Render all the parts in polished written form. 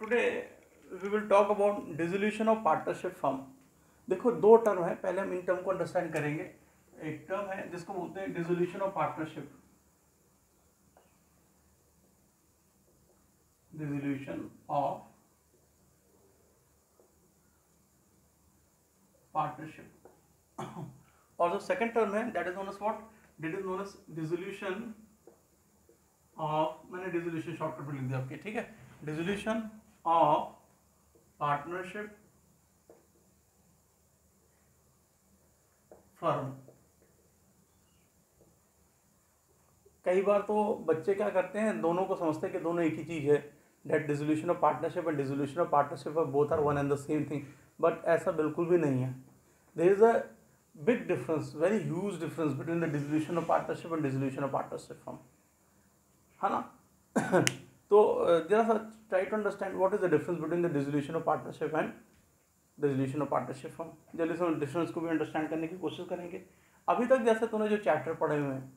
Today we will talk about dissolution of partnership firm. देखो दो term है, पहले हम इन टर्म को अंडरस्टैंड करेंगे. एक टर्म है जिसको बोलते हैं dissolution of partnership. Dissolution of partnership. और जो सेकंड टर्म है that is known as what, that is known as dissolution of, मैंने डिसोल्यूशन शॉर्टकट में लिख दिया आपके, ठीक है. Dissolution of partnership firm. कई बार तो बच्चे क्या करते हैं, दोनों को समझते हैं कि दोनों एक ही चीज है. That dissolution of partnership and dissolution of partnership both are one and the same thing. But ऐसा बिल्कुल भी नहीं है. There is a big difference, very huge difference between the dissolution of partnership and dissolution of partnership firm, है ना. तो जरा सा try to understand what is the difference between the dissolution of partnership and dissolution of partnership firm. जल्दी से हम difference को भी अंडरस्टैंड करने की कोशिश करेंगे. अभी तक जैसे तूने जो चैप्टर पढ़े हुए हैं,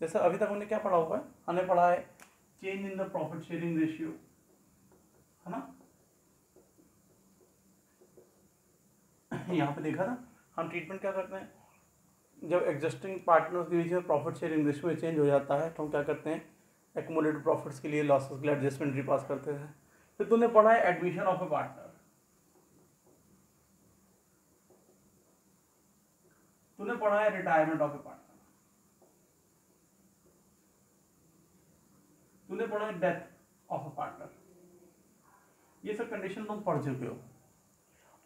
जैसे अभी तक हमने क्या पढ़ा हुआ है, हमने पढ़ा है change in the profit sharing ratio, है ना. यहाँ पे देखा था हम ट्रीटमेंट क्या करते हैं, जब एग्जिस्टिंग पार्टनर्स के बीच में प्रॉफिट शेयरिंग रेशियो में चेंज हो जाता है तो हम क्या करते हैं, एक्यूमुलेटेड प्रॉफिट्स के लिए लॉसेस के लिए एडजस्टमेंट रिपास करते हैं. फिर तूने पढ़ा है एडमिशन ऑफ ए पार्टनर. तूने पढ़ा है रिटायरमेंट ऑफ ए पार्टनर. तूने पढ़ा है डेथ ऑफ ए पार्टनर. ये सब कंडीशन तुम पढ़ चुके हो.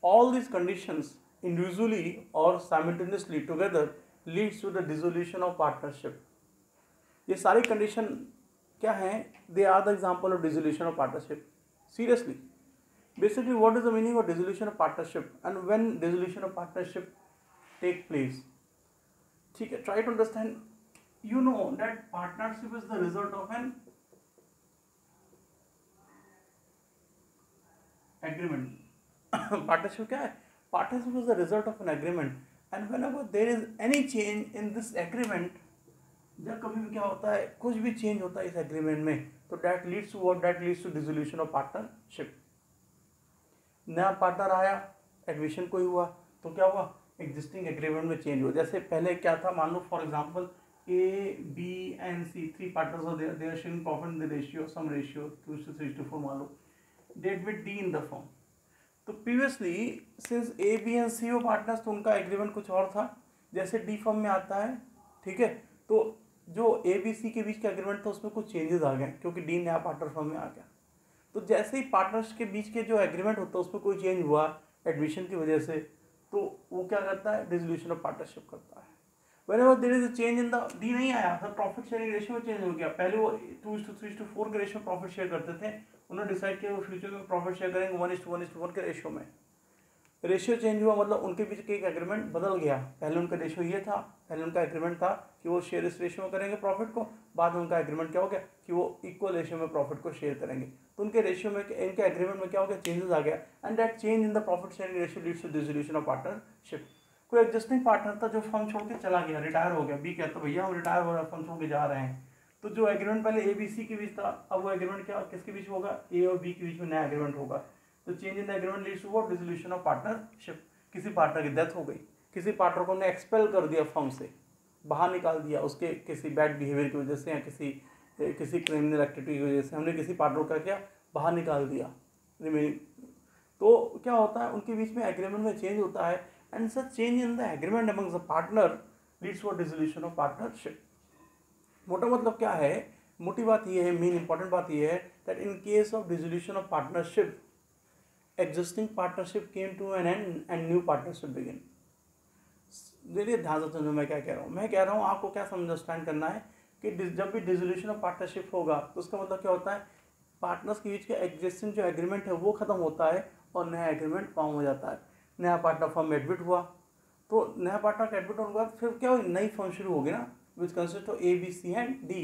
All these conditions individually or simultaneously together leads to the dissolution of partnership. ये सारी कंडीशन क्या हैं, they are the example of dissolution of partnership. Seriously, basically what is the meaning of dissolution of partnership and when dissolution of partnership take place. ठीक है, try to understand. You know that partnership is the result of an agreement. Partnership क्या है? Partnership is the result of an agreement, and whenever there is any change in this agreement, जब कभी भी क्या होता है, कुछ भी चेंज होता है इस एग्रीमेंट में, तो that leads to what? That leads to dissolution of partnership. नया पार्टनर आया, एडमिशन कोई हुआ, तो क्या हुआ, एग्जिस्टिंग एग्रीमेंट में चेंज हुआ. जैसे पहले क्या था, मान लो for example A, B and C, three partners और they are sharing profit in the ratio, some ratio 2:3:4 मान लो. Date with D in the firm. तो previously since A B and C ओ पार्टनर्स, तो उनका एग्रीमेंट कुछ और था. जैसे डी फर्म में आता है, ठीक है, तो जो ए बी सी के बीच का एग्रीमेंट था उसमें कुछ चेंजेस आ गए क्योंकि डी नया पार्टनर फर्म में आ गया. तो जैसे ही पार्टनर्स के बीच के जो एग्रीमेंट होता है उसमें कोई चेंज हुआ एडमिशन की वजह से, तो वो क्या करता है, डिसोल्यूशन ऑफ पार्टनरशिप करता है. whenever there is a change in the, D नहीं आया था, प्रॉफिट शेयरिंग रेशियो में चेंज हो गया. पहले वो 2:3:4 के रेशियो प्रॉफिट शेयर करते थे, उन्होंने डिसाइड किया वो फ्यूचर में प्रॉफिट शेयर करेंगे 1:1:1 के रेशियो में. रेशियो चेंज हुआ मतलब उनके बीच के एक एग्रीमेंट बदल गया. पहले उनका रेशियो ये था, पहले उनका एग्रीमेंट था कि वो शेयर इस रेशियो में करेंगे प्रॉफिट को. बाद में उनका एग्रीमेंट क्या हो गया कि वो इक्वल रेशियो में प्रॉफिट को शेयर करेंगे. तो उनके रेशियो में, इनके एग्रीमेंट में क्या हो गया, चेंजेस आ गया. And that change in the profit sharing ratio leads to dissolution of partnership. कोई एग्जिस्टिंग पार्टनर था जो फर्म छोड़ के चला गया, रिटायर हो गया. बी कहता भैया हम रिटायर हो रहे हैं, फर्म छोड़ के जा रहे हैं. तो जो एग्रीमेंट पहले ए बी सी के बीच था, अब वो एग्रीमेंट क्या किसके बीच होगा, ए और बी के बीच में नया एग्रीमेंट होगा. तो change in the agreement leads to what, dissolution of partnership. किसी पार्टनर की डेथ हो गई, किसी पार्टनर को हमने एक्सपेल कर दिया फर्म से, बाहर निकाल दिया उसके किसी बैड बिहेवियर की वजह से या किसी क्रिमिनल एक्टिविटी की वजह से, हमने किसी पार्टनर का क्या बाहर निकाल दिया रिमेनिंग. तो क्या होता है, उनके बीच में एग्रीमेंट में चेंज होता है. And such change in the agreement among the partner leads to dissolution of partnership. मोटा मतलब क्या है, मोटी बात ये है, मेन इंपॉर्टेंट बात ये है that in case of dissolution of partnership, existing partnership came to an end and new partnership begin. देखिए ध्यान से सुनो मैं क्या कह रहा हूँ. मैं कह रहा हूँ आपको क्या अंडरस्टैंड करना है कि जब भी डिसोल्यूशन ऑफ पार्टनरशिप होगा तो उसका मतलब क्या होता है, पार्टनर्स के बीच का एग्जिस्टिंग जो एग्रीमेंट है वो खत्म होता है और नया एग्रीमेंट फॉर्म हो जाता है. नया पार्टनर फर्म में एडमिट हुआ, तो नया पार्टनर एडमिट होने के बाद फिर क्या हुई, नई फर्म शुरू होगी ना, which consist of A B C and D.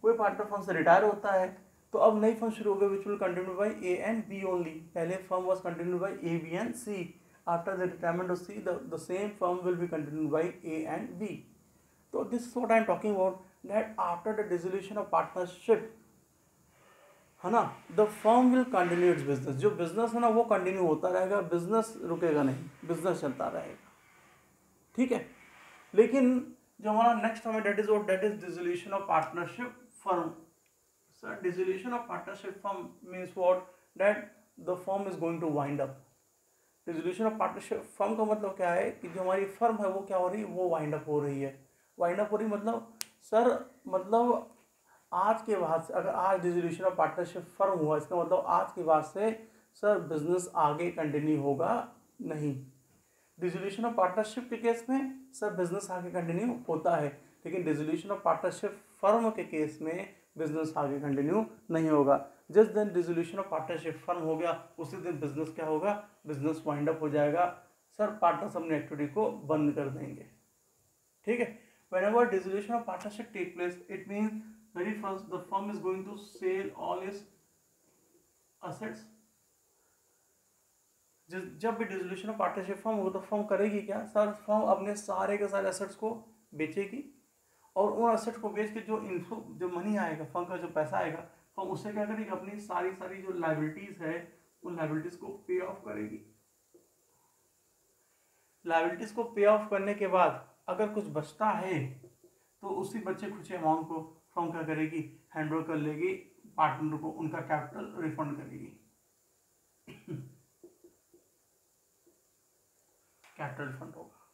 कोई पार्टनर फर्म से रिटायर होता है तो अब नई फर्म शुरू हो गई which will continue by A and B only. पहले firm was continue by A B and C. After the retirement of C the same firm will be continue by A and B. तो this is what I am talking about, that after the dissolution of partnership है ना, the firm will continue its business, जो business है ना वो continue होता रहेगा, business रुकेगा नहीं, बिजनेस चलता रहेगा, ठीक है। लेकिन जो हमारा नेक्स्ट हमें date is dissolution of partnership firm. Sir dissolution of partnership firm means what, that the firm is going to wind up. Dissolution of partnership firm का मतलब क्या है कि जो हमारी फर्म है वो क्या हो रही है, वो वाइंड अप हो रही है। वाइंड अप हो रही मतलब सर, मतलब आज के बाद से, अगर आज डिसोल्यूशन ऑफ पार्टनरशिप फर्म हुआ, इसका मतलब आज के बाद से सर बिजनेस आगे कंटिन्यू होगा नहीं। डिसोल्यूशन ऑफ पार्टनरशिप के केस में सर बिजनेस आगे कंटिन्यू होता है, लेकिन डिसोल्यूशन ऑफ पार्टनरशिप फर्म के केस में बिजनेस आगे कंटिन्यू नहीं होगा। जिस दिन डिसोल्यूशन ऑफ पार्टनरशिप फर्म हो गया उसी दिन बिजनेस क्या होगा, बिजनेस वाइंड अप हो जाएगा। सर पार्टनर्स अपनी एक्टिविटी को बंद कर देंगे, ठीक है। Whenever dissolution of partnership take place, it means very first the firm is going to sell all its assets। जब भी डिसोल्यूशन ऑफ पार्टनरशिप फर्म होगा तो फर्म करेगी क्या सर, फर्म अपने सारे के सारे एसेट्स को बेचेगी, और उन एसेट्स को बेच के जो इनफो जो मनी आएगा, फर्म का जो पैसा आएगा, फर्म उससे क्या करेगी, अपनी सारी जो लाइबिलिटीज है उन लाइबिलिटीज को पे ऑफ करेगी। लाइबिलिटीज को पे ऑफ करने के बाद अगर कुछ बचता है तो उसी बचे खुचे अमाउंट को फर्म क्या करेगी, हैंड ओवर कर लेगी पार्टनर को, उनका कैपिटल रिफंड करेगी, कैपिटल रिफंड होगा।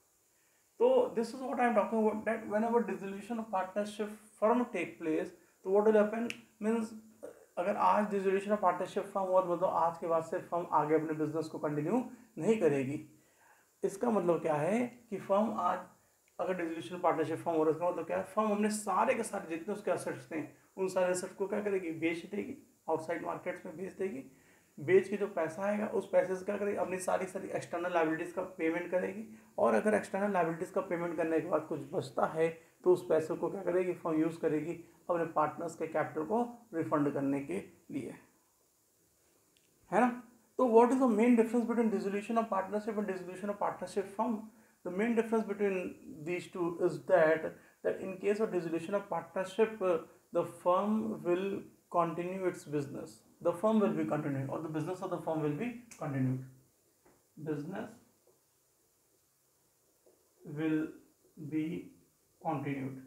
तो this is what I am talking about, that whenever dissolution of partnership firm take place, तो व्हाट विल हैपन मींस, अगर आज डिसोल्यूशन ऑफ पार्टनरशिप फर्म हुआ तो मतलब आज के बाद से फर्म आगे अपने बिजनेस को कंटिन्यू नहीं करेगी। इसका मतलब क्या है कि फर्म आज अगर डिसोल्यूशन पार्टनरशिप फर्म हो रहा है, इसका मतलब क्या है, फर्म अपने सारे के सारे जितने उसके एसेट्स थे उन सारे एसेट्स को क्या करेगी, बेच देगी, आउटसाइड मार्केट्स में बेच देगी। बेच के जो पैसा आएगा उस पैसे से क्या करेगी, अपनी सारी एक्सटर्नल लाइबिलिटीज़ का पेमेंट करेगी, और अगर एक्सटर्नल लाइबिलिटीज़ का पेमेंट करने के बाद कुछ बचता है तो उस पैसे को क्या करेगी, फर्म यूज़ करेगी अपने पार्टनर्स के कैपिटल को रिफंड करने के लिए, है ना। So what is the main difference between dissolution of partnership and dissolution of partnership firm? The main difference between these two is that in case of dissolution of partnership, the firm will continue its business. The firm will be continued, or the business of the firm will be continued. Business will be continued.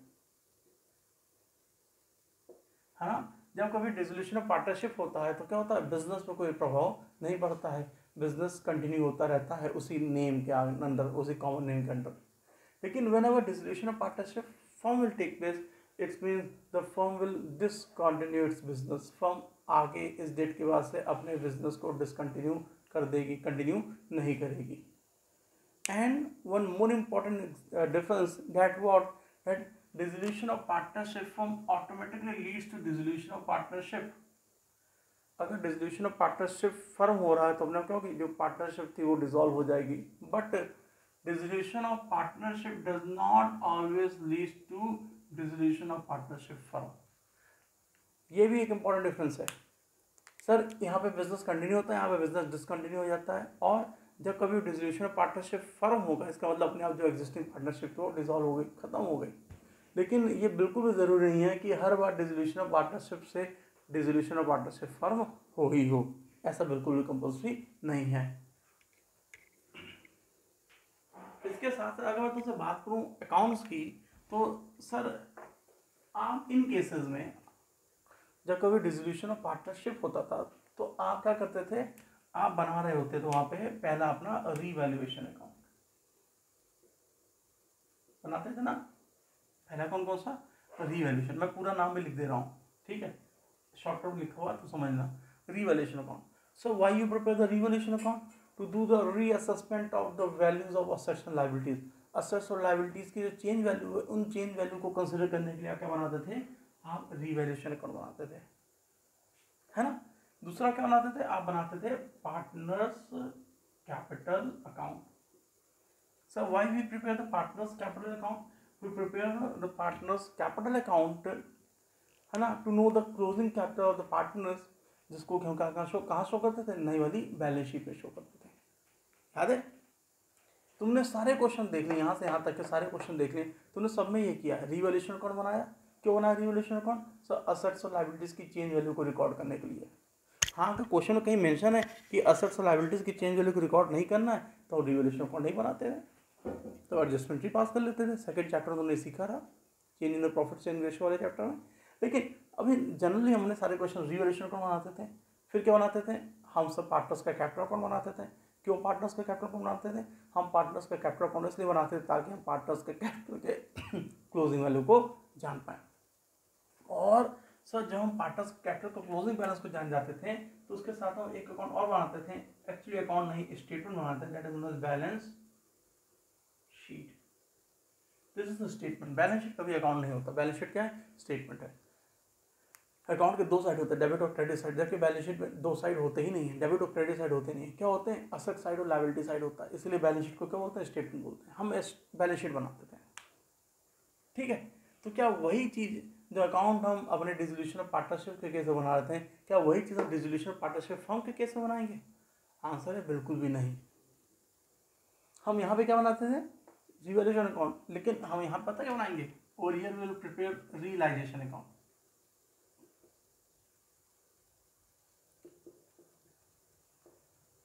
है ना। जब कभी dissolution of partnership होता है तो क्या होता है, बिजनेस पर कोई प्रभाव नहीं पड़ता है, बिजनेस कंटिन्यू होता रहता है उसी नेम के अंडर, उसी कॉमन नेम के अंडर। लेकिन whenever dissolution of partnership firm will take place, it's mean the firm will discontinue its business, firm आगे इस डेट के बाद से अपने बिजनेस को डिसकंटिन्यू कर देगी, कंटिन्यू नहीं करेगी। And one more important difference, that dissolution of partnership firm automatically leads to dissolution of partnership। अगर डिसोल्यूशन ऑफ पार्टनरशिप फर्म हो रहा है तो अपने क्या होगी, जो पार्टनरशिप थी वो डिसॉल्व हो जाएगी। But dissolution of partnership does not always lead to dissolution of partnership firm. ये भी एक इंपॉर्टेंट डिफरेंस है सर। यहाँ पे बिजनेस कंटिन्यू होता है, यहाँ पे बिजनेस डिसकंटिन्यू हो जाता है, और जब कभी डिसोल्यूशन ऑफ पार्टनरशिप फर्म होगा इसका मतलब अपने आप जो एग्जिस्टिंग पार्टनरशिप थी वो डिसॉल्व हो गई, खत्म हो गई। लेकिन ये बिल्कुल भी ज़रूरी नहीं है कि हर बार डिसोल्यूशन ऑफ पार्टनरशिप से डिसोल्यूशन ऑफ पार्टनरशिप फर्म हो ही हो, ऐसा बिल्कुल भी कंपल्सरी नहीं है। इसके साथ साथ अगर मैं तुमसे बात करूं अकाउंट्स की, तो सर आप इन केसेस में जब कभी डिसोल्यूशन ऑफ पार्टनरशिप होता था तो आप क्या करते थे, आप बना रहे होते तो वहां पे पहला अपना रीवैल्यूएशन अकाउंट बनाते थे ना। पहला अकाउंट कौन सा, रीवैल्यूएशन, मैं पूरा नाम भी लिख दे रहा हूँ, ठीक है, शॉर्ट टर्म लिखा हुआ तो समझना, revaluation account. So why you prepare the revaluation account, to do the reassessment of the values of assets and liabilities. Assets और लायबिलिटीज की जो चेंज वैल्यू है उन चेंज वैल्यू को कंसिडर करने के लिए क्या बनाते थे, आप रीवैल्यूएशन अकाउंट बनाते थे, है ना। दूसरा क्या बनाते थे, आप बनाते थे partners capital account. So why we prepare the partners capital account, we prepare the partners capital account, है ना, to know the closing capital of the partners, जिसको कहाँ शो करते थे, नई वाली बैलेंस शीट पे शो करते थे। याद है, तुमने सारे क्वेश्चन देख लिए, यहाँ से यहाँ तक के सारे क्वेश्चन देख लिए, तुमने सब में ये किया, रीवैल्यूएशन अकाउंट बनाया। क्यों बनाया रीवैल्यूएशन अकाउंट, सर असेट्स और लायबिलिटीज की चेंज वैल्यू को रिकॉर्ड करने के लिए। हाँ, अगर क्वेश्चन में कहीं मेंशन है कि असेट्स और लायबिलिटीज़ की चेंज वैल्यू को रिकॉर्ड नहीं करना है तो रिवैल्यूएशन अकाउंट नहीं बनाते थे, तो एडजस्टमेंट ही पास कर लेते थे। सेकंड चैप्टर उन्होंने सीखा रहा, change in the profit change ratio वाले चैप्टर में। लेकिन अभी जनरली हमने सारे क्वेश्चन रिवैल्यूएशन अकाउंट बनाते थे। फिर क्या बनाते थे, हम सब पार्टनर्स का कैपिटल अकाउंट बनाते थे। क्यों पार्टनर्स का कैपिटल अकाउंट बनाते थे, हम पार्टनर्स का कैपिटल अकाउंट इसलिए बनाते थे ताकि हम पार्टनर्स के कैपिटल के क्लोजिंग वैल्यू को जान पाएँ। और सर जब हम पार्टनर्स कैपिटल को क्लोजिंग बैलेंस को जान जाते थे तो उसके साथ हम एक अकाउंट और बनाते थे, एक्चुअली अकाउंट नहीं स्टेटमेंट बनाते थे, that is known as balance sheet. This is the statement. Balance sheet कभी अकाउंट नहीं होता, बैलेंस शीट क्या है, स्टेटमेंट है। अकाउंट के दो साइड होते हैं, डेबिट और क्रेडिट साइड, जबकि बैलेंस शीट में दो साइड होते ही नहीं है, डेबिट और क्रेडिट साइड होते नहीं है। क्या होते हैं, असेट साइड और लायबिलिटी साइड होता है, इसलिए बैलेंस शीट को क्या बोलते हैं, स्टेटमेंट बोलते हैं। हम बैलेंस शीट बनाते थे, ठीक है। तो क्या वही चीज़ जो अकाउंट हम अपने डिसोल्यूशन ऑफ पार्टनरशिप के केस में बना रहे थे, क्या वही चीज़ हम डिसोल्यूशन ऑफ पार्टनरशिप फर्म के केस में बनाएंगे? आंसर है बिल्कुल भी नहीं। हम यहाँ पे क्या बनाते थे, रिवैल्यूएशन अकाउंट, लेकिन हम यहाँ पता क्या बनाएंगे, ओरियल will prepare realization account.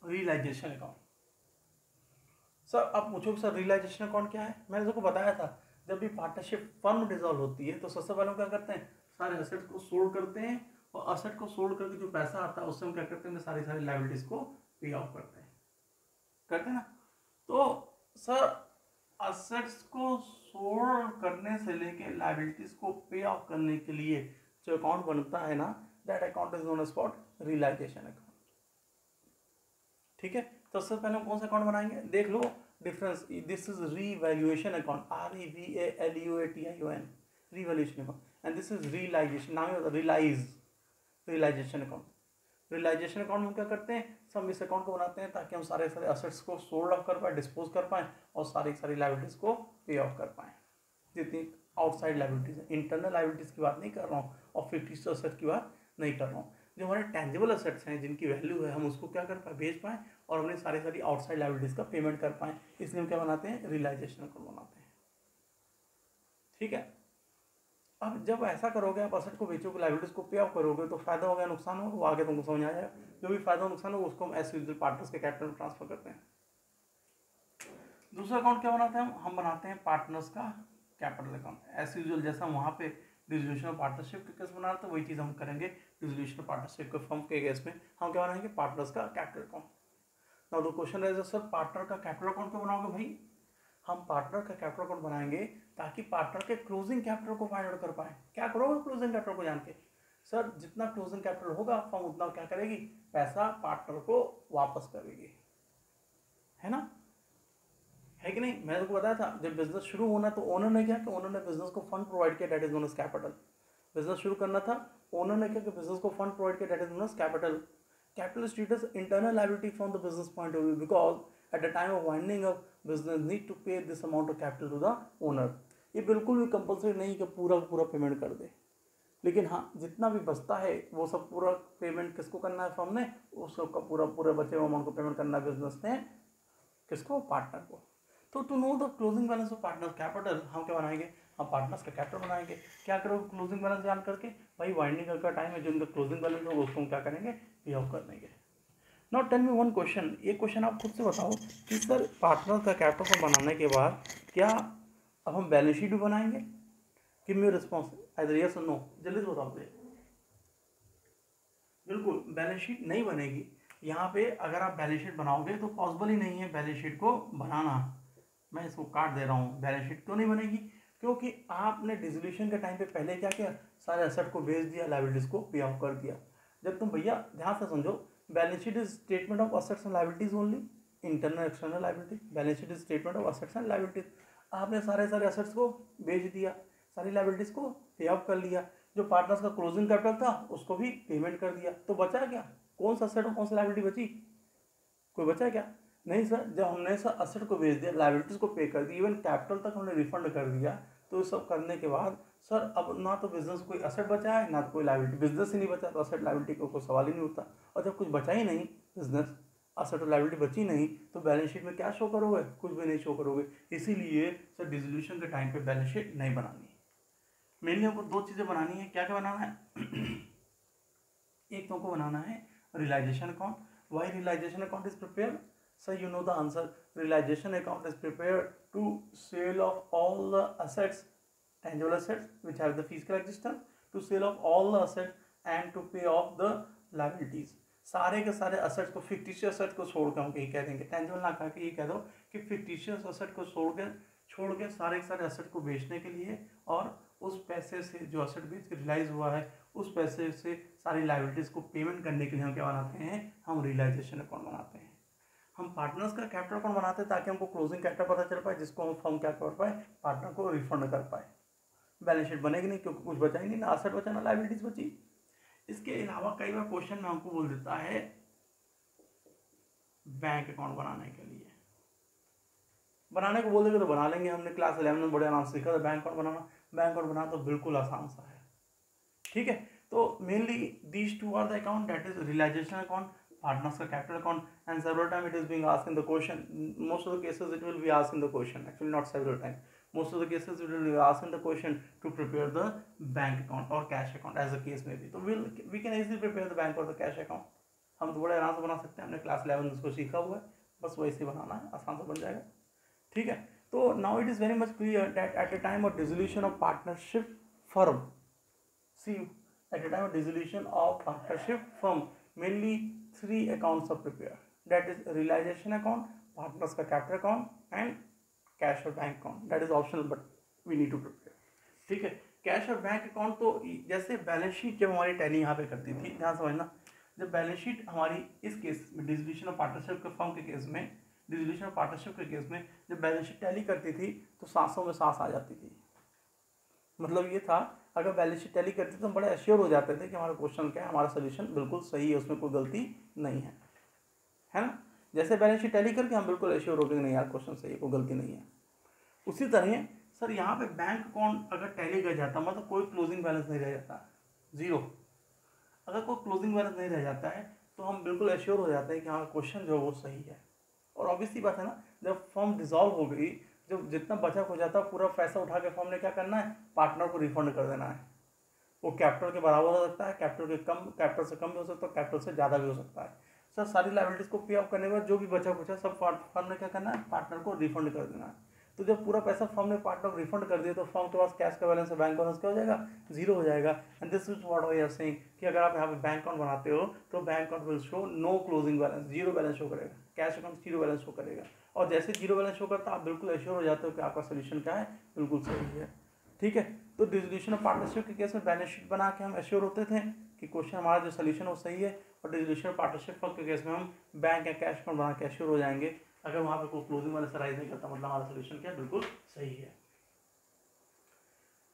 Realization account sir, आप पूछोगे सर रियलाइजेशन अकाउंट क्या है, मैंने आपको बताया था जब भी पार्टनरशिप फर्म डिसॉल्व होती है तो सबसे पहले हम क्या करते हैं, सारे एसेट को सोल्ड करते हैं, और एसेट को सोल्ड करके जो पैसा आता है उससे हम क्या करते हैं, सारी लायबिलिटीज को पे ऑफ करते हैं ना। तो सर असेट्स को सोल्ड करने से लेके लायबिलिटीज को पे ऑफ करने के लिए जो अकाउंट बनता है ना, that account is known as for realization account, ठीक है। तो सबसे पहले हम कौन सा अकाउंट बनाएंगे, देख लो difference, this is revaluation account, REVALUATION, revaluation account, and this is realisation, नाम है रियलाइजेशन अकाउंट। रियलाइजेशन अकाउंट में क्या करते हैं, सब इस अकाउंट को बनाते हैं ताकि हम सारे असेट्स को सोल्ड ऑफ कर पाए, डिस्पोज कर पाएँ, और सारी लायबिलिटीज को पे ऑफ कर पाएँ, जितनी आउटसाइड लायबिलिटीज है। इंटरनल लायबिलिटीज की बात नहीं कर रहा हूँ और फिक्स्ड असेट की बात नहीं कर रहा हूँ। जो हमारे टेंजिबल असेट्स हैं जिनकी वैल्यू है, हम उसको क्या कर पाए, बेच पाएँ, और हमने सारी आउटसाइड लायबिलिटीज का पेमेंट कर पाएँ, इसलिए हम क्या बनाते हैं, रियलाइजेशन अकाउंट बनाते हैं, ठीक है। अब जब ऐसा करोगे, आप असेट को बेचोगे, लायबिलिटीज को पे ऑफ करोगे, तो फायदा होगा नुकसान होगा, वो आगे तुमको समझ आ जाएगा। जो भी फायदा नुकसान होगा उसको हम एज यूजुअल पार्टनर्स के कैपिटल में ट्रांसफर करते हैं। दूसरा अकाउंट क्या बनाते हैं, हम बनाते हैं पार्टनर्स का कैपिटल अकाउंट, एज यूजुअल जैसा वहाँ पे डिसोल्यूशन ऑफ पार्टनरशिप के केस बना रहे थे वही चीज़ हम करेंगे डिसोल्यूशन ऑफ पार्टनरशिप के फर्म के केस में, हम क्या बनाएंगे, पार्टनर्स का capital account. Now the question is sir partner का कैपिटल अकाउंट क्यों बनाओगे भाई, हम पार्टनर का कैपिटल अकाउंट बनाएंगे ताकि पार्टनर के क्लोजिंग कैपिटल को फाइंड आउट कर पाए। क्या करोगे क्लोजिंग कैपिटल को जान के, सर जितना क्लोजिंग कैपिटल होगा फर्म उतना क्या करेगी, पैसा पार्टनर को वापस करेगी, है ना, है कि नहीं। मैंने आपको बताया था जब बिजनेस शुरू होना तो ओनर ने क्या, कि ओनर ने बिजनेस को फंड प्रोवाइड किया, that is known as capital. Business शुरू करना था, ओनर ने क्या कि बिजनेस को फंड प्रोवाइड किया, that is known as capital. Capital is treated as internal liability from the business point of view because at the time of winding up business need to pay this amount of capital to the owner। ये बिल्कुल भी compulsory नहीं कि पूरा पूरा payment कर दे, लेकिन हाँ जितना भी बचता है वो सब पूरा पेमेंट किसको करना है, फर्म ने उसका पूरा पूरा बचे हुए अमाउंट को पेमेंट करना है बिजनेस ने किसको, पार्टनर को। तो to know the closing balance of partner capital हम क्या बनाएंगे, हम पार्टनर्स का कैपिटल बनाएंगे। क्या करोगे क्लोजिंग बैलेंस जान करके, भाई वाइंडिंग का टाइम है, जो उनका क्लोजिंग बैलेंस होगा उसको हम क्या करेंगे, पे ऑफ कर देंगे। Now tell me one question, ये क्वेश्चन आप खुद से बताओ कि सर पार्टनर का कैपिटल बनाने के बाद क्या अब हम बैलेंस शीट भी बनाएंगे, give me response either yes और नो, जल्दी से बताओ प्लीज। बिल्कुल बैलेंस शीट नहीं बनेगी यहाँ पे, अगर आप बैलेंस शीट बनाओगे तो पॉसिबल ही नहीं है बैलेंस शीट को बनाना। मैं इसको काट दे रहा हूँ, बैलेंस शीट क्यों नहीं बनेगी, क्योंकि आपने डिसोल्यूशन के टाइम पे पहले क्या किया, सारे एसेट को बेच दिया, लायबिलिटीज को पे ऑफ कर दिया। जब तुम भैया ध्यान से समझो, balance sheet is statement of assets and liabilities only, internal external liability, balance sheet is statement of assets and liabilities. आपने सारे असेट्स को बेच दिया, सारी लायबिलिटीज को पे ऑफ कर लिया, जो पार्टनर्स का क्लोजिंग कैपिटल था उसको भी पेमेंट कर दिया, तो बचा क्या, कौन सा असेट और कौन सा लायबिलिटी बची, कोई बचा क्या, नहीं सर। जब हमने सर असेट को बेच दिया, लायबिलिटीज को पे कर दी, इवन कैपिटल तक हमने रिफंड कर दिया, तो ये सब करने के बाद सर अब ना तो बिजनेस कोई असेट बचा है ना तो कोई लायबिलिटी, बिजनेस ही नहीं बचा तो असेट लायबिलिटी का कोई सवाल ही नहीं उठता। और जब कुछ बचा ही नहीं, बिजनेस असेट और लायबिलिटी बची नहीं, तो बैलेंस शीट में क्या शो करोगे, कुछ भी नहीं शो करोगे। इसीलिए सर डिसोल्यूशन के टाइम पे बैलेंस शीट नहीं बनानी। मेनली हमको दो चीज़ें बनानी है, क्या क्या बनाना है एक तो हमको बनाना है realization account. Why realization account is prepared? So you know the answer. Realization account is prepared to sale of all the assets, tangible assets which have the physical existence, to sale of all the assets and to pay off the liabilities. सारे के सारे assets को, fictitious asset को छोड़ के हम कहीं कह देंगे, टेंजिबल ना कह के ये कह दो कि फिक्टिशियस असेट को छोड़ के सारे के सारे असेट को बेचने के लिए, और उस पैसे से जो असेट बेच के रियलाइज हुआ है उस पैसे से सारी लाइबिलिटीज़ को पेमेंट करने के लिए हम क्या बनाते हैं, हम रियलाइजेशन अकाउंट बनाते हैं। हम पार्टनर्स का कैपिटल अकाउंट बनाते हैं ताकि हमको क्लोजिंग कैपिटल पता चल पाए, जिसको हम फर्म क्या कर पाए, पार्टनर को रिफंड कर पाए। बैलेंस शीट बनेगी नहीं क्योंकि कुछ बचा ही नहीं, ना असेट बचा ना लाइबिलिटीज बची। इसके अलावा कई बार क्वेश्चन में हमको बोल देता है बैंक अकाउंट बनाने के लिए, बनाने को बोल देंगे तो बना लेंगे, हमने क्लास 11 में बड़े आराम से सीखा था बैंक अकाउंट बनाना। बैंक अकाउंट बनाना तो बिल्कुल आसान सा है, ठीक है। तो mainly these two are the account, that is realization account, partners का capital account, and several times it is being asked in the question. Most of the cases it will be asked in the question, actually not several times, most of the cases it will be asked in the question to prepare the bank account or cash account as the case may be. तो we can easily prepare the bank or the cash account, हम तो बड़े आराम से बना सकते हैं, हमने क्लास 11 उसको सीखा हुआ है, बस वैसे बनाना है, आसान से बन जाएगा, ठीक है। तो now it is very much clear that at a time of dissolution of partnership firm, see at a time of dissolution of partnership firm, mainly three accounts are prepared, that is realization account, partners का capital account and cash और bank account, that is optional but we need to prepare, ठीक है। Cash और bank account तो जैसे balance sheet जब हमारी tally यहाँ पे करती थी, ध्यान समझना, जब बैलेंस शीट हमारी इस केस में डिसोल्यूशन ऑफ पार्टनरशिप के फर्म के केस में, डिसोल्यूशन ऑफ पार्टनरशिप के केस में जब बैलेंस शीट टैली करती थी तो सांसों में सांस आ जाती थी। मतलब ये था, अगर बैलेंस शीट टैली करते तो हम बड़े एश्योर हो जाते थे कि हमारा क्वेश्चन क्या है, हमारा सोल्यूशन बिल्कुल सही है, उसमें कोई गलती नहीं है, है ना। जैसे बैलेंस शीट टैली करके हम बिल्कुल एश्योर हो गए नहीं यार क्वेश्चन सही है, कोई गलती नहीं है। उसी तरह सर यहाँ पे बैंक अकाउंट अगर टैली कर जाता, मतलब कोई क्लोजिंग बैलेंस नहीं रह जाता, जीरो, अगर कोई क्लोजिंग बैलेंस नहीं रह जाता है तो हम बिल्कुल एश्योर हो जाते हैं कि हाँ क्वेश्चन जो है वो सही है। और ऑब्वियसली बात है ना, जब फर्म डिसॉल्व हो गई, जब जितना बचा हो जाता है पूरा पैसा उठा के फर्म ने क्या करना है, पार्टनर को रिफंड कर देना है। वो कैपिटल के बराबर हो सकता है, कैपिटल से कम भी हो सकता है, कैपिटल से ज़्यादा भी हो सकता है। सर सारी लाइबिलिटीज को पे ऑफ करने के बाद जो भी बचा सब फर्म ने क्या करना है, पार्टनर को रिफंड कर देना है। तो जब पूरा पैसा फर्म ने पार्टनर को रिफंड कर दिया तो फर्म के पास कैश का बैलेंस है, बैंक बैलेंस क्या हो जाएगा, जीरो हो जाएगा। And this is what we are saying कि अगर आप यहाँ पे बैंक अकाउंट बनाते हो तो bank account will show no closing balance, zero balance show करेगा, cash account zero balance show करेगा। और जैसे जीरो बैलेंस शो करता है आप बिल्कुल एश्योर हो जाते हो कि आपका सोल्यूशन क्या है, बिल्कुल सही है, ठीक है। तो डिसोल्यूशन ऑफ पार्टनरशिप के केस में बैलेंस शीट बना के हम एश्योर होते थे कि क्वेश्चन हमारा जो सोल्यूशन वो सही है, और डिसोल्यूशन ऑफ पार्टनरशिप के केस में हम बैंक या कैश अकाउंट बना के एश्योर हो जाएंगे, अगर वहाँ पे कोई क्लोजिंग बैलेंस राइज नहीं करता मतलब हमारा सोल्यूशन क्या बिल्कुल सही है।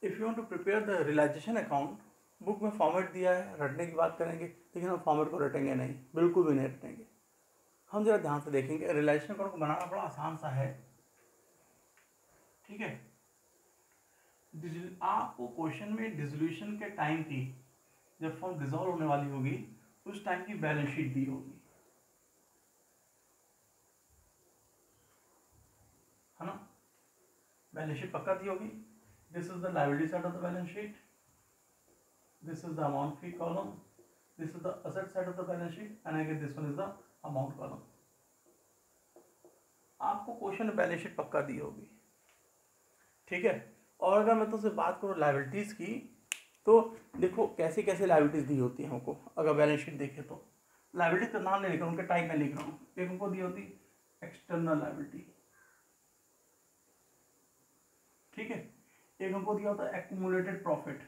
If you want to prepare the realisation account, book में फॉर्मेट दिया है, रटने की बात करेंगे, लेकिन हम फॉर्मेट को रटेंगे नहीं, बिल्कुल भी नहीं रटेंगे। हम जरा ध्यान से देखेंगे, रियलाइजेशन अकाउंट को बनाना बड़ा आसान सा है, ठीक है। आपको क्वेश्चन में डिसोल्यूशन के टाइम की, जब फर्म डिसॉल्व होने वाली होगी उस टाइम की बैलेंस शीट दी होगी, है ना, बैलेंस शीट पक्का दी होगी। This is the liability side of the balance sheet, this is the amount free column, this is the asset side of the balance sheet, and again this one is the amount column. आपको question में balance sheet पक्का दी होगी, ठीक है। और अगर मैं तुमसे बात करूँ लायबिलिटीज़ की, तो देखो कैसे कैसे लायबिलिटीज़ दी होती है हमको, अगर बैलेंस शीट देखें तो लायबिलिटी का नाम नहीं लिख रहा हूँ, उनके टाइप में लिख रहा हूँ। एक हमको दी होती एक्सटर्नल लायबिलिटी, ठीक है। एक हमको दिया होता है एक्यूमुलेटेड प्रॉफिट,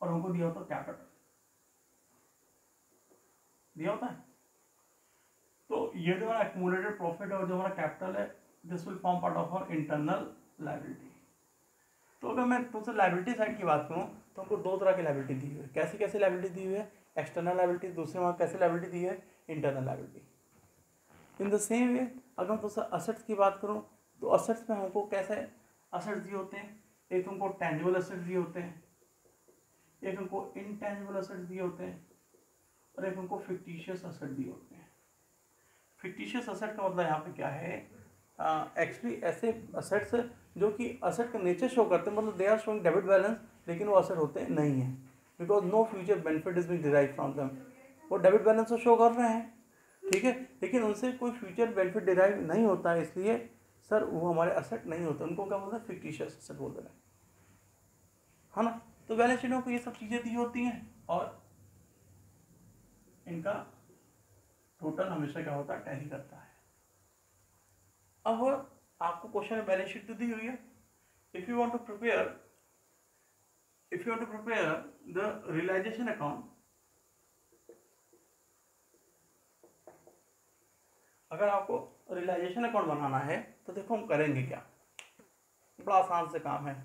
और हमको दिया होता है कैपिटल, दिया होता है। तो ये जो हमारा एक्यूमुलेटेड प्रॉफिट और जो हमारा कैपिटल है, this will form part of our internal liability. तो अगर मैं तुमसे लायबिलिटी साइड की बात करूँ तो हमको दो तरह की लायबिलिटी दी हुई है। कैसी कैसी लायबिलिटी दी हुई है, एक्सटर्नल लायबिलिटी, दूसरे वहाँ कैसी लायबिलिटी दी है, internal liability. In the same way अगर मैं तुमसे असेट्स की बात करूँ तो असेट्स में हमको कैसे असेट्स दिए होते हैं, एक हमको टेंजिबल असेट्स दिए होते हैं, एक हमको इनटेंजिबल असेट्स दिए होते हैं, और एक हमको फिक्टिशियस असेट दिए होते हैं। फिक्टिशियस असेट का मतलब यहाँ पे क्या है, एक्चुअली ऐसे असेट्स जो कि असेट का नेचर शो करते हैं, मतलब they are showing debit balance लेकिन वो असेट होते नहीं हैं, because no future benefit is being derive from them. वो डेबिट बैलेंस तो शो कर रहे हैं, ठीक है, लेकिन उनसे कोई फ्यूचर बेनिफिट डिराइव नहीं होता है, इसलिए सर वो हमारे असेट नहीं होते, उनको क्या बोलते हैं, फिक्टिशियस असेट बोलते हैं, है ना। तो बैलेंस शीट में ये सब चीज़ें दी होती हैं और इनका टोटल हमेशा क्या होता है, टैली करता है। अब आपको क्वेश्चन में बैलेंस शीट तो दी हुई है। If you want to prepare the realisation account, अगर आपको रियलाइजेशन अकाउंट बनाना है तो देखो हम करेंगे क्या, बड़ा आसान से काम है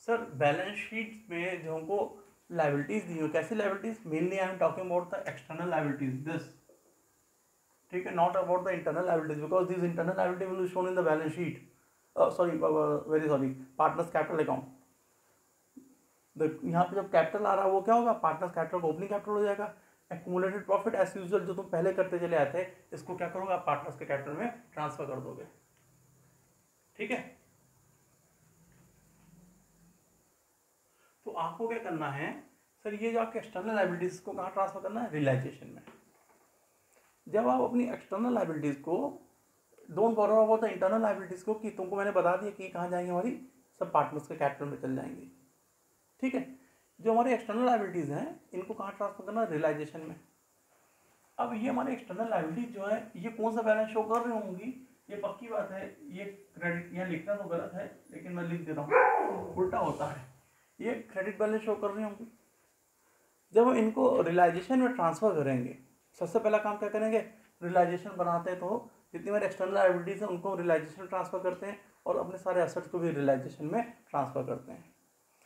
सर। बैलेंस शीट में जो हमको लायबिलिटीज दी हो, कैसी liabilities, mainly I am talking about the external liabilities this, ठीक है, not about the internal liabilities, because this internal liability will be shown in the balance sheet, sorry very sorry, partners capital account. यहाँ पे जब capital आ रहा है वो क्या होगा, पार्टनर्स कैपिटल का ओपनिंग कैपिटल हो जाएगा। एक्यूमुलेटेड प्रॉफिट एज यूजुअल जो तुम पहले करते चले आते हैं, इसको क्या करोगे आप पार्टनर्स के कैपिटल में ट्रांसफर कर दोगे, ठीक है। तो आपको क्या करना है सर, ये जो आपके एक्सटर्नल लायबिलिटीज को कहाँ ट्रांसफर करना है, रियलाइजेशन में। जब आप अपनी एक्सटर्नल लायबिलिटीज को, don't borrow about the internal liabilities को, कि तुमको मैंने बता दिया कि कहाँ जाएंगी, हमारी सब पार्टनर्स के कैपिटल में चल जाएंगी, ठीक है। जो हमारी एक्सटर्नल लायबिलिटीज हैं इनको कहाँ ट्रांसफर करना है, रियलाइजेशन में। अब ये हमारी एक्सटर्नल लायबिलिटीज जो है ये कौन सा बैलेंस शो कर रही होंगी, ये पक्की बात है, ये क्रेडिट, यहाँ लिखना तो गलत है लेकिन मैं लिख देता हूँ, उल्टा होता है, ये क्रेडिट बैलेंस शो कर रही होंगी। जब हम इनको रियलाइजेशन में ट्रांसफर करेंगे, सबसे पहला काम क्या करेंगे, रियलाइजेशन बनाते हैं तो जितनी हमारी एक्सटर्नल लायबिलिटीज है उनको रियलाइजेशन ट्रांसफर करते हैं और अपने सारे एसेट्स को भी रियलाइजेशन में ट्रांसफर करते हैं।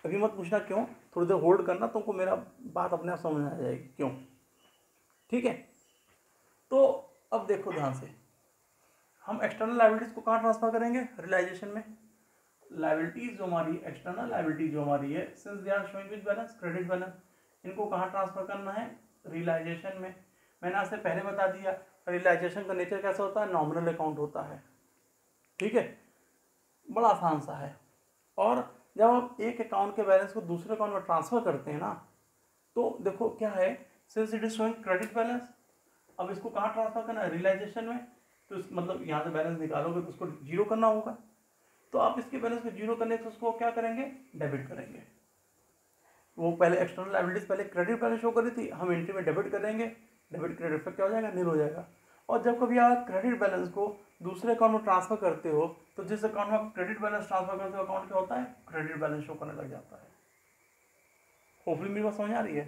अभी मत पूछना क्यों, थोड़ी देर होल्ड करना, तुमको मेरा बात अपने आप समझ में आ जाएगी क्यों, ठीक है। तो अब देखो ध्यान से, हम एक्सटर्नल लायबिलिटीज को कहाँ ट्रांसफर करेंगे, रियलाइजेशन में। लायबिलिटीज जो हमारी एक्सटर्नल लायबिलिटी जो हमारी है, since they are showing with balance, credit balance, इनको कहाँ ट्रांसफर करना है, रियलाइजेशन में। मैंने आपसे पहले बता दिया रियलाइजेशन का नेचर कैसा होता है, नॉमिनल अकाउंट होता है, ठीक है, बड़ा आसान सा है। और जब आप एक अकाउंट के बैलेंस को दूसरे अकाउंट में ट्रांसफर करते हैं ना, तो देखो क्या है, since it is showing credit balance, अब इसको कहाँ ट्रांसफर करना है, रियलाइजेशन में। तो मतलब यहाँ से बैलेंस निकालोगे तो उसको जीरो करना होगा, तो आप इसके बैलेंस को जीरो करने से उसको क्या करेंगे, डेबिट करेंगे। वो पहले एक्सटर्नल लायबिलिटीज पहले क्रेडिट बैलेंस शो कर रही थी, हम एंट्री में डेबिट करेंगे, डेबिट क्रेडिट इफेक्ट क्या हो जाएगा, नील हो जाएगा। और जब कभी आप क्रेडिट बैलेंस को दूसरे अकाउंट में ट्रांसफर करते हो, तो जिस अकाउंट में आप क्रेडिट बैलेंस ट्रांसफर करते हो अकाउंट क्या होता है, क्रेडिट बैलेंस शो करने लग जाता है। होपफुली मेरी बात समझ आ रही है।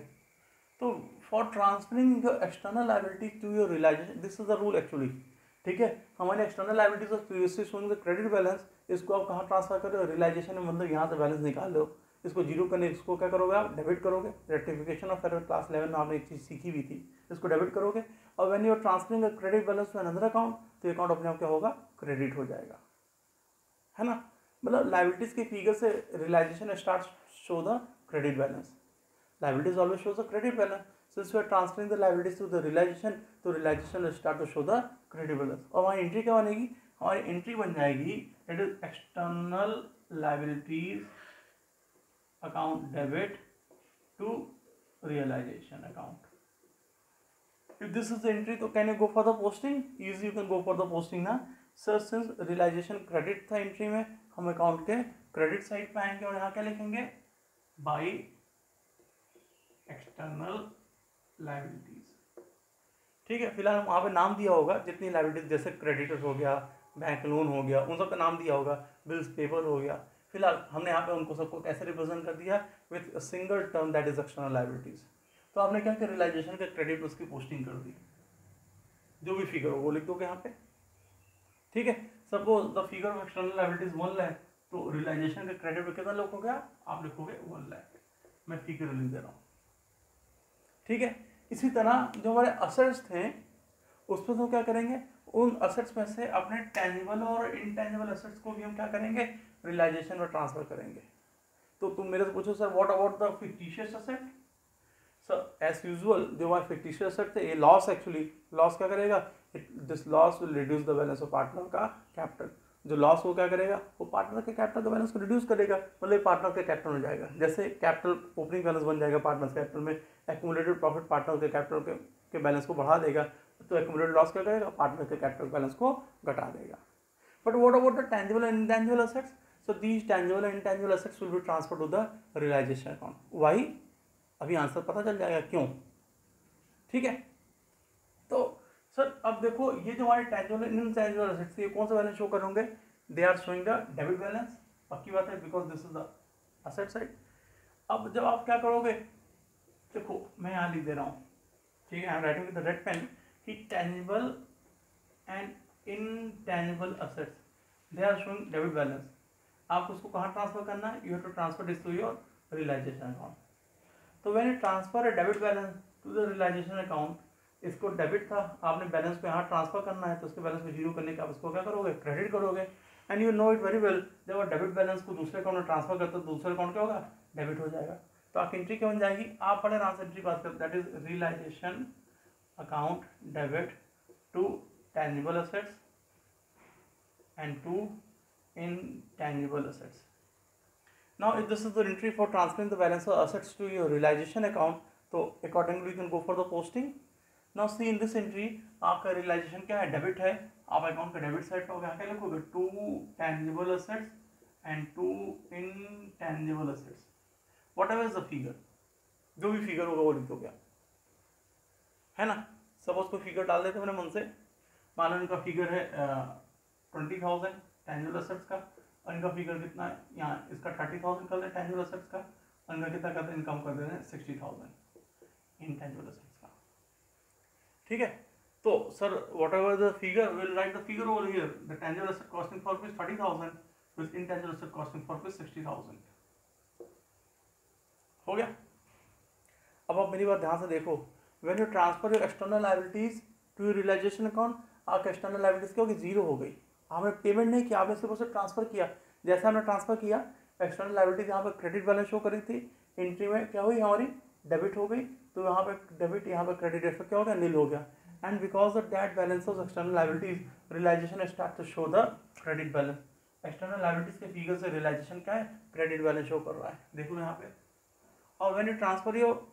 तो for transferring your external liability to your realization, this is the rule actually, ठीक है। हमारे external liabilities of previously showing the credit balance, इसको आप कहाँ ट्रांसफर कर रहे हो, रियलाइजेशन में, मतलब यहाँ से बैलेंस निकाल लो, इसको जीरो करने, इसको क्या करोगे आप, डेबिट करोगे। रेक्टिफिकेशन ऑफ एरर क्लास 11 में आपने एक चीज़ सीखी भी थी, इसको डेबिट करोगे। और when you are transferring a credit balance to another account, तो अकाउंट अपने आप क्या होगा, क्रेडिट हो जाएगा, है ना। मतलब लायबिलिटीज के फिगर से realization start show the credit balance, liabilities always shows the credit balance. Since we are transferring the liabilities to the realization, तो realization will start to show the credit balance. और हमारी entry क्या बनेगी, हमारी entry बन जाएगी it is external liabilities account debit to realization account. If this is the entry, तो can you go for the posting? Easy, you can go for the posting ना sir. Since realization credit था entry में, हम account के credit side पे आएंगे और यहाँ क्या लिखेंगे, बाई एक्सटर्नल लायबिलिटीज, ठीक है। फिलहाल वहाँ पे नाम दिया होगा जितनी लायबिलिटीज, जैसे क्रेडिटर्स हो गया, बैंक लोन हो गया, उन सब का नाम दिया होगा, बिल्स पेपर हो गया। फिलहाल हमने यहाँ पे उनको सबको कैसे रिप्रेजेंट कर दिया, with single term that is external liabilities. तो आपने क्या किया, रियलाइजेशन के क्रेडिट उसकी पोस्टिंग कर दी, जो भी फिगर हो वो लिख दोगे यहाँ पे, ठीक है। Suppose the figure of external liabilities 1 lakh, तो रियलाइजेशन के क्रेडिट में कितना लिखोगे आप लिखोगे 1 लाख, मैं फिगर लिख दे रहा हूँ, ठीक है। इसी तरह जो हमारे असेट्स थे उस पर तो क्या करेंगे, उन असेट्स में से अपने टेंजिबल और इनटेंजिबल असेट्स को भी हम क्या करेंगे, रियलाइजेशन में ट्रांसफर करेंगे। तो तुम मेरे से पूछो sir what about the fictitious asset, sir as usual जो हमारे फिक्टिशियस असेट थे, ये लॉस, एक्चुअली लॉस क्या करेगा, this loss will reduce the balance of partner का कैपिटल। जो लॉस वो क्या करेगा, वो पार्टनर के कैपिटल के बैलेंस को रिड्यूस करेगा, मतलब पार्टनर के कैपिटल में जाएगा। जैसे कैपिटल ओपनिंग बैलेंस बन जाएगा पार्टनर कैपिटल में, एक्यूमुलेटेड प्रॉफिट पार्टनर के कैपिटल के बैलेंस को बढ़ा देगा, तो एक्यूमुलेटेड लॉस क्या करेगा, पार्टनर के कैपिटल बैलेंस को घटा देगा। But what about the tangible and intangible assets? So these tangible and intangible assets will be transfer to the realisation account. Why? अभी आंसर पता चल जाएगा क्यों। ठीक है, तो सर अब देखो ये जो हमारे टेंजिबल एंड इंटेंजिबल एसेट्स ये कौन सा बैलेंस शो करेंगे? They are showing the debit balance, पक्की बात है, because this is the asset side. अब जब आप क्या करोगे, देखो मैं यहाँ लिख दे रहा हूँ, ठीक है, I am writing with the red pen कि tangible and intangible assets they are showing debit balance. आपको उसको कहाँ ट्रांसफर करना है? You have to transfer this to your realisation account. तो when you transfer a debit balance to the realisation account, इसको debit था, आपने बैलेंस को यहाँ ट्रांसफर करना है, तो उसके बैलेंस को जीरो करने के आप इसको क्या करोगे? क्रेडिट करोगे। And you know it very well, जब आप डेबिट बैलेंस को दूसरे अकाउंट में ट्रांसफर करते हो तो दूसरे अकाउंट क्या होगा? डेबिट हो जाएगा। तो आपकी एंट्री क्या बन जाएगी? आप पढ़े आराम से एंट्री बात करते, that is realization account debit to tangible assets and to intangible assets. Now if this is the entry for transferring the balance of assets to your realization account, so accordingly you can go for the posting. Now see in this entry आपका realization क्या है? Debit है, आप account का debit side पर क्या लिखोगे? To tangible assets and to intangible assets, whatever is the figure, जो भी फिगर होगा वो लिख दोगे, है ना। सपोज कोई फिगर डाल देते मैंने मन से, मान लो इनका फिगर है 20,000 टेंजिबल एसेट्स का, और इनका फिगर कितना है यहाँ, इसका 30,000 कर दे टेंजिबल एसेट्स का, और इनका कितना करते हैं, इनकम कर देते हैं 60,000 इनटेंजिबल एसेट्स का। ठीक है, तो sir what ever the figure will write the figure over here, the tangible asset costing for rupees 30,000 with intangible asset costing for rupees 60,000। हो गया। अब आप मेरी बात ध्यान से देखो, when you transfer your external liabilities to your realisation account, आपका एक्सटर्नल लायबिलिटीज क्या होगी? जीरो हो गई। आपने पेमेंट नहीं किया, आपने सिर्फ उसे ट्रांसफर किया। जैसे हमने ट्रांसफर किया, एक्सटर्नल लायबिलिटीज यहाँ पर क्रेडिट बैलेंस शो करी थी, एंट्री में क्या हुई हमारी? डेबिट हो गई। तो यहाँ पे डेबिट, यहाँ पे क्रेडिट, ऐसा क्या हो गया? नील हो गया। And because of that balance of external liabilities, realization start to show the credit balance. External liabilities के फिगर से रियलाइजेशन क्या है? क्रेडिट बैलेंस शो कर रहा है, देखो यहाँ पे। और when you transfer your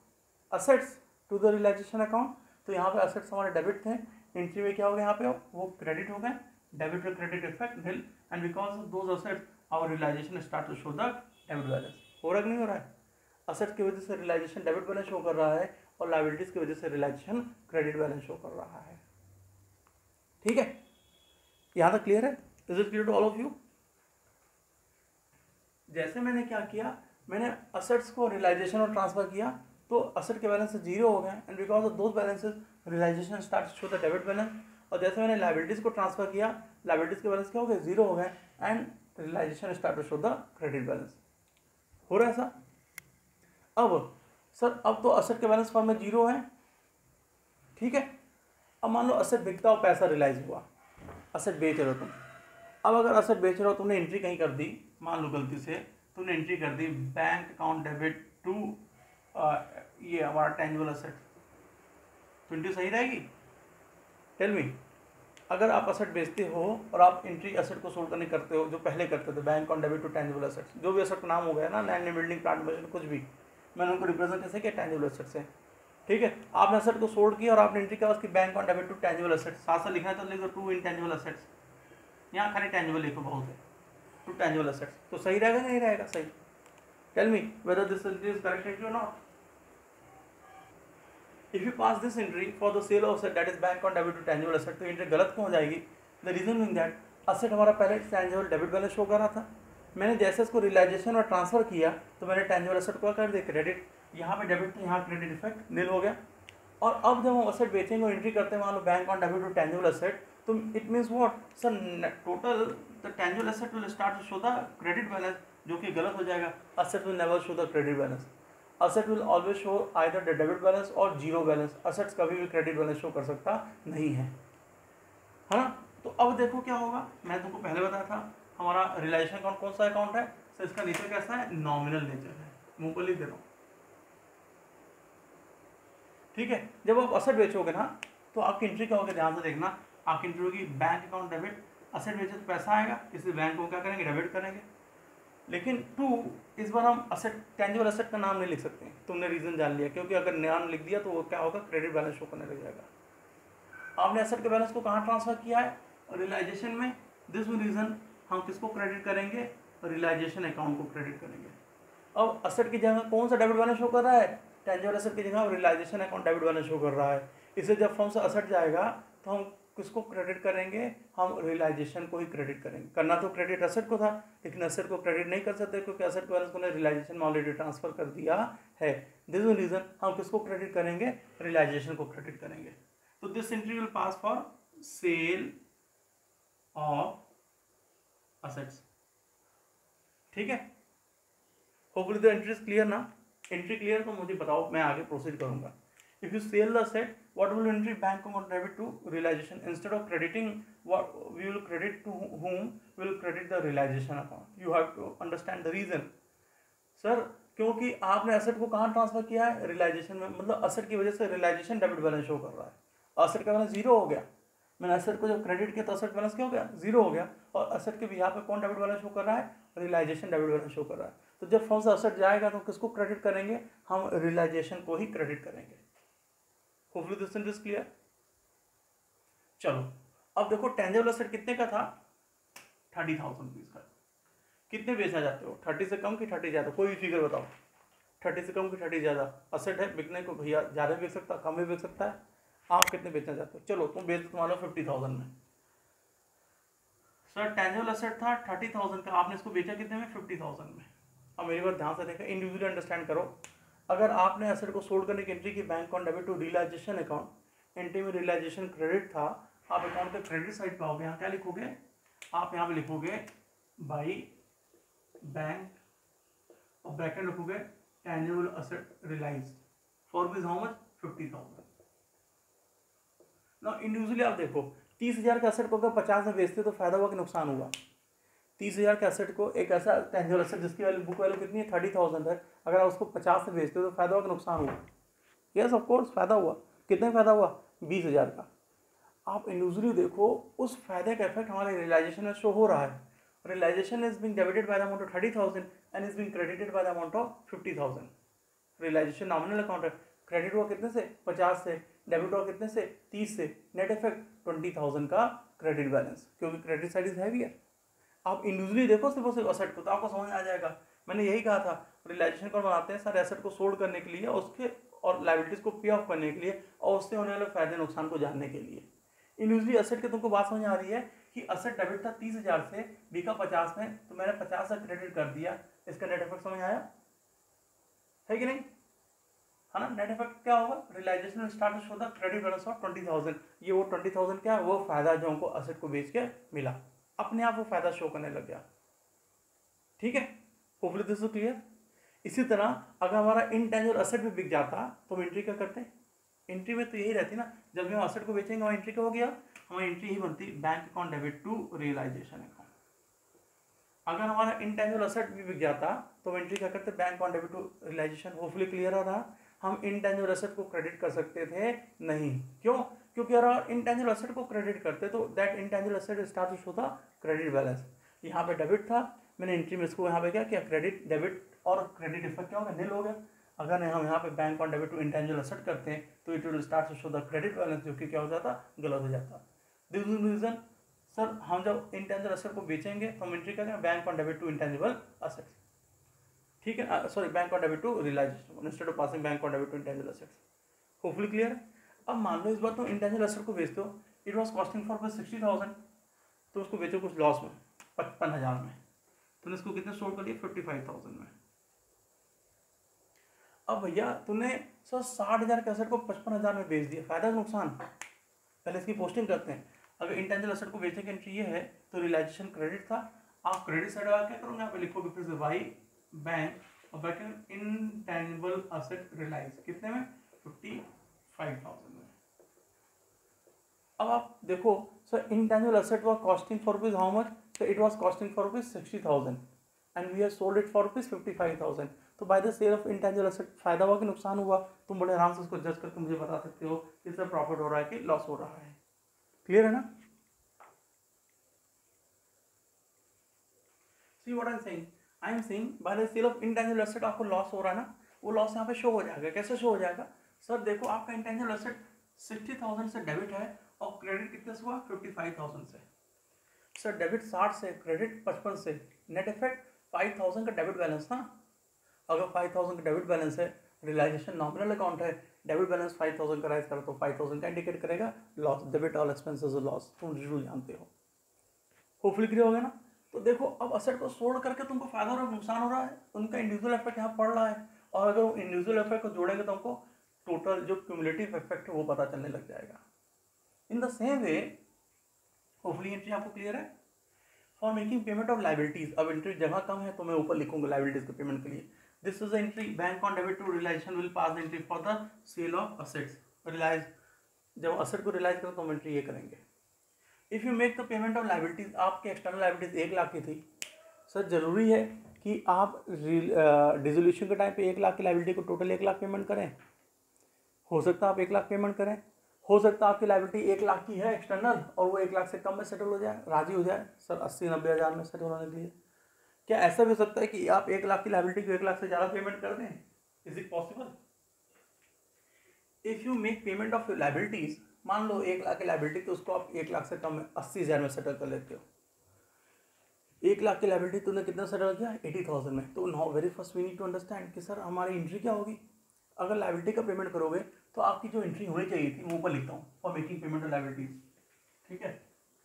assets to the realisation account, तो यहाँ पे असेट्स हमारे डेबिट थे, एंट्री में क्या हो गया? यहाँ पे वो क्रेडिट हो गए, डेबिट और credit effect nil, and because of those assets our realization start to show the debit balance. हो रहा है कि नहीं हो रहा है? असेट्स की वजह से रियलाइजेशन डेबिट बैलेंस शो कर रहा है, और लायबिलिटीज की वजह से रियलाइजेशन क्रेडिट बैलेंस शो कर रहा है। ठीक है, यहाँ तक क्लियर है? Is it clear to all of you? जैसे मैंने क्या किया, मैंने असेट्स को रियलाइजेशन और ट्रांसफर किया, तो असेट के बैलेंस जीरो हो गए, and because of those balances realization start show the debit balance. और जैसे मैंने लायबिलिटीज को ट्रांसफर किया, लायबिलिटीज के बैलेंस क्या हो गए? जीरो हो गए, and realization start to show the credit balance. हो रहा है ऐसा? अब सर अब तो असेट के बैलेंस फॉर्म में जीरो है, ठीक है। अब मान लो असेट बिकता हो, पैसा रियलाइज हुआ, असेट बेच रहे हो तुम। अब अगर असेट बेच रहे हो, तुमने एंट्री कहीं कर दी, मान लो गलती से तुमने एंट्री कर दी बैंक अकाउंट डेबिट टू ये हमारा टेंजिबल असेट, तो एंट्री सही रहेगी? Tell me. अगर आप असेट बेचते हो और आप एंट्री असेट को सोल्ड करने करते हो, जो पहले करते थे, bank on debit to tangible assets, जो भी असेट का नाम हो गया ना, land and building, plant machine, कुछ भी, मैंने उनको रिप्रेजेंट कैसे किया? टेंजिबल असेट से। ठीक है, आपने असेट को सोल्ड किया और आपने एंट्री किया उसकी bank on debit to tangible assets, साथ साथ लिखना है तो लिखो टू इनटेंजिबल असेट्स, यहाँ खाली टेंजिबल लिखो, बहुत है, टू टेंजिबल असेट्स। तो सही रहेगा नहीं रहेगा? सही। Tell me whether this entry is correct or not. If you pass this entry for the sale of asset, that is bank on debit to tangible asset, तो एंट्री गलत क्यों हो जाएगी? The reason being that asset हमारा पहले tangible debit balance show कर रहा था, मैंने जैसे इसको रियलाइजेशन और ट्रांसफर किया तो मैंने tangible asset को कर दिया क्रेडिट, यहाँ पे डेबिट था, यहाँ क्रेडिट इफेक्ट नील हो गया। और अब जब हम असेट बेचेंगे और एंट्री करते हैं, मान लो bank on debit to tangible asset, तो it means what sir? Total the tangible asset will start to show the credit balance, जो कि गलत हो जाएगा। Asset will never show the credit balance, asset will always show either the debit balance और zero balance. Assets कभी भी credit balance show कर सकता नहीं है ना। तो अब देखो क्या होगा, मैं तुमको पहले बताया था, हमारा रियलाइजेशन अकाउंट कौन सा अकाउंट है? तो इसका नेचर कैसा है? नॉमिनल नेचर है, मुंह को लिख दे रहा हूँ, ठीक है। जब आप असेट बेचोगे ना, तो आपकी एंट्री क्या होगी? ध्यान से देखना, आपकी एंट्री होगी बैंक अकाउंट डेबिट असेट बेचे तो पैसा आएगा, इसलिए बैंक को क्या करेंगे, डेबिट करेंगे। लेकिन 2 इस बार हम असेट, टेंजिबल असेट का नाम नहीं लिख सकते, तुमने रीजन जान लिया, क्योंकि अगर नाम लिख दिया तो वो क्या होगा, क्रेडिट बैलेंस शो करने लग जाएगा। आपने असेट के बैलेंस को कहाँ ट्रांसफर किया है, रियलाइजेशन में। दिस रीजन हम किसको क्रेडिट करेंगे, रियलाइजेशन अकाउंट को क्रेडिट करेंगे। अब असेट की जगह कौन सा डेबिट बैलेंस शो कर रहा है, टेंजिबल असेट की जगह realization account debit balance show कर रहा है। इसे जब फर्म से असेट जाएगा तो हम किसको क्रेडिट करेंगे, हम रियलाइजेशन को ही क्रेडिट करेंगे। करना तो क्रेडिट असेट को था, लेकिन असेट को क्रेडिट नहीं कर सकते क्योंकि असेट को बैलेंस को रियलाइजेशन में ऑलरेडी ट्रांसफर कर दिया है। दिस इज रीजन हम किसको क्रेडिट करेंगे, रियलाइजेशन को क्रेडिट करेंगे। तो this entry will pass for sale of assets. ठीक है, hopefully the entry is clear ना। एंट्री क्लियर तो मुझे बताओ, मैं आगे प्रोसीड करूंगा। If you sell the asset, what will entry bank will debit to realization? Instead of crediting, what we will credit to whom? We will credit the realization account. You have to understand the reason. Sir, क्योंकि आपने asset को कहाँ transfer किया है, realisation में, मतलब asset की वजह से रियलाइजेशन डेबिट बैलेंस शो कर रहा है। असेट का बैलेंस जीरो हो गया, मैंने असेट को जब क्रेडिट किया तो असेट बैलेंस क्या हो गया, जीरो हो गया। और असेट के यहाँ पे कौन डेबिट बैलेंस शो कर रहा है, रियलाइजेशन डेबिट बैलेंस शो कर रहा है। तो जब फर्म से असेट जाएगा तो किसको क्रेडिट करेंगे, हम रियलाइजेशन को ही क्रेडिट करेंगे। Hopefully this is clear. चलो अब देखो, टेंजिबल असेट कितने का था, 30,000 रुपीज का। कितने बेचा जाते हो, 30 से कम कि 30 ज्यादा, कोई भी फिगर बताओ। 30 से कम कि 30 ज्यादा, असेट है बिकने को, भैया ज्यादा बेच सकता है, कम भी बेच सकता है। आप कितने बेचना चाहते हो, चलो तुम बेच मान लो 50,000 में। सर टेंजिबल असेट था 30,000 का, आपने इसको बेचा कितने में, 50,000 में। अब मेरी बात ध्यान से देखा, इंडिविजुअली अंडरस्टैंड करो। अगर आपने असेट को सोल्ड करने की एंट्री की bank on debit to realisation account, entry में रियलाइजेशन क्रेडिट था, आप अकाउंट के क्रेडिट साइड पे आओगे, यहाँ क्या लिखोगे, आप यहाँ पे लिखोगे बाई बैंक और ब्रैकेट लिखोगे tangible asset realized for rupees how much, 50,000। ना इंडिविजुअली आप देखो, 30,000 के असेट को अगर 50 में बेचते तो फायदा हुआ कि नुकसान हुआ। 30,000 के असेट को, एक ऐसा टेंजिबल असेट जिसकी वैल्यू, बुक वैल्यू कितनी है, 30,000 है, अगर आप उसको 50 से बेचते हो तो फायदा हुआ कि नुकसान हुआ, यस ऑफ कोर्स फायदा हुआ। कितने फायदा हुआ, 20,000 का। आप इंडिविजुअली देखो, उस फायदे का इफेक्ट हमारे रियलाइजेशन में शो हो रहा है। Realization is being debited by the amount of 30,000 and is being credited by the amount of 50,000। Realization nominal account है, क्रेडिट हुआ कितने से, 50 से, डेबिट हुआ कितने से, 30 से, नेट इफेक्ट 20,000 का क्रेडिट बैलेंस, क्योंकि क्रेडिट साइड इज हैवी है। आप इंडिविजुअली देखो सिर्फ असेट को, तो आपको समझ आ जाएगा। मैंने यही कहा था, रियलाइजेशन कौन बनाते हैं, सारे एसेट को सोल्ड करने के लिए, उसके और लाइबिलिटीज को पे ऑफ करने के लिए, और उससे होने वाले फायदे नुकसान को जानने के लिए। इंडिविजुअली असेट के तुमको बात समझ आ रही है कि असेट डेबिट था 30,000 से, बिका 50 में, तो मैंने 50 से क्रेडिट कर दिया, इसका नेट इफेक्ट समझ आया है कि नहीं, है ना। नेट इफेक्ट क्या होगा, realization start to show the credit balance of 20,000। ये वो 20,000 क्या है, वो फायदा जो हमको असेट को बेच के मिला, अपने आप वो फायदा शो करने लग गया। ठीक है, होपफुली दिस इज क्लियर। इसी तरह अगर हमारा इनटेंजिबल असेट भी बिक जाता तो हम एंट्री क्या करते, एंट्री में तो यही रहती ना, जब भी हम असेट को बेचेंगे वहाँ एंट्री क्या हो गया, हमारी एंट्री ही बनती bank account debit to realisation account. अगर हमारा इनटेंजिबल असेट भी बिक जाता तो एंट्री क्या करते, bank account debit to realization. Hopefully clear हो रहा। हम इनटेंजिबल असेट को क्रेडिट कर सकते थे नहीं, क्यों, क्योंकि अगर इनटेंजिबल असेट को क्रेडिट करते तो that intangible asset start to show the credit balance. यहाँ पे डेबिट था, मैंने एंट्री में इसको यहाँ पे क्या किया, क्रेडिट, डेबिट और क्रेडिट इफेक्ट क्या होगा, नील हो गया। अगर हम यहाँ पे bank on debit to intangible asset करते हैं तो it will start to show the credit balance, जो कि क्या हो जाता, गलत हो जाता। दिस इज रीजन सर, हम जब इंटेंजिबल असेट को बेचेंगे तो हम एंट्री करेंगे bank on debit to intangible assets. ठीक है, sorry bank on debit to realization instead of passing bank on debit to intangible assets. Hopefully clear है। अब मान लो इस बार तुम इंटेंजिबल असेट को बेचते हो, इट वाज कॉस्टिंग फॉर 60,000, तो उसको बेचो कुछ लॉस में 55,000 में, तुमने इसको कितने सोल्ड कर दिया, 55,000 में। अब भैया तूने सर 60,000 के असेट को 55,000 में बेच दिया, फायदा नुकसान, पहले इसकी पोस्टिंग करते हैं। अगर इंटेंजिबल असेट को बेचने की एंट्री ये है तो रियलाइजेशन क्रेडिट था, आप क्रेडिट साइड क्या करोगे, यहाँ पे लिखोगे फिर से वाई बैंक और ब्रैकेट इंटेंजिबल असेट रियलाइज कितने में, 55,000 में। अब आप देखो sir, intangible asset was costing for rupees how much, so it was costing for rupees 60,000 and we have sold it for rupees 55,000। तो by the sale of intangible asset फायदा हुआ कि नुकसान हुआ, तुम बड़े आराम से उसको जज करके मुझे बता सकते हो कि इससे प्रॉफिट हो रहा है कि लॉस हो रहा है। क्लियर है ना। See what I am saying by the sale of intangible asset आपको लॉस हो रहा है ना, वो लॉस यहाँ पे शो हो जाएगा। कैसे शो हो जाएगा सर, देखो आपका इंटेंजिबल एसेट 60,000 से डेबिट है और क्रेडिट कितने से हुआ 55,000 से। सर डेबिट 60 से, क्रेडिट 55 से, नेट इफेक्ट 5,000 का डेबिट बैलेंस ना। अगर 5,000 का डेबिट बैलेंस है, रियलाइजेशन नॉमिनल अकाउंट है, डेबिट बैलेंस 5,000 का राइज करो तो 5,000 का इंडिकेट करेगा loss. Debit all expenses loss, तुम रूल जानते हो। होपफुली क्लियर हो गया ना। तो देखो अब असेट को सोल्ड करके तुमको फायदा हो रहा है, नुकसान हो रहा है, उनका इंडिविजुअल इफेक्ट यहाँ पड़ रहा है। और अगर इंडिविजुअल इफेक्ट को जोड़ेंगे तो हमको टोटल जो क्यूमुलेटिव इफेक्ट है वो पता चलने लग जाएगा। In the same way hopefully entry आपको क्लियर है। For making payment of liabilities, अब एंट्री जगह कम है तो मैं ऊपर लिखूंगा लाइबिलिटीज के पेमेंट के लिए। This is entry bank on debit to realization will pass the entry for the sale of assets. Realize जब असेट को रियलाइज करो तो हम एंट्री ये करेंगे। If you make the payment of liabilities, आपके एक्सटर्नल लाइबिलिटीज 1 लाख की थी। सर जरूरी है कि आप डिसोल्यूशन के टाइम पे 1 लाख की लाइबिलिटी को टोटल 1 लाख पेमेंट करें। हो सकता है आप 1 लाख पेमेंट करें, हो सकता है आपकी लाइबिलिटी 1 लाख की है एक्सटर्नल और वो 1 लाख से कम में सेटल हो जाए, राजी हो जाए सर 80-90 हज़ार में सेटल होने के लिए। क्या ऐसा भी हो सकता है कि आप 1 लाख की लाइबिलिटी को 1 लाख से ज़्यादा पेमेंट कर दें? Is it possible? If you make payment of liabilities, मान लो 1 लाख की लाइबिलिटी तो उसको आप 1 लाख से कम में 80,000 में सेटल कर लेते हो। 1 लाख की लाइबिलिटी तूने कितना सेटल किया 80,000 में। तो now very first we need to understand कि सर हमारी एंट्री क्या होगी। अगर लाइबिलिटी का पेमेंट करोगे तो आपकी जो एंट्री होनी चाहिए थी, मैं ऊपर लिखता हूँ, for making payment of liabilities, ठीक है,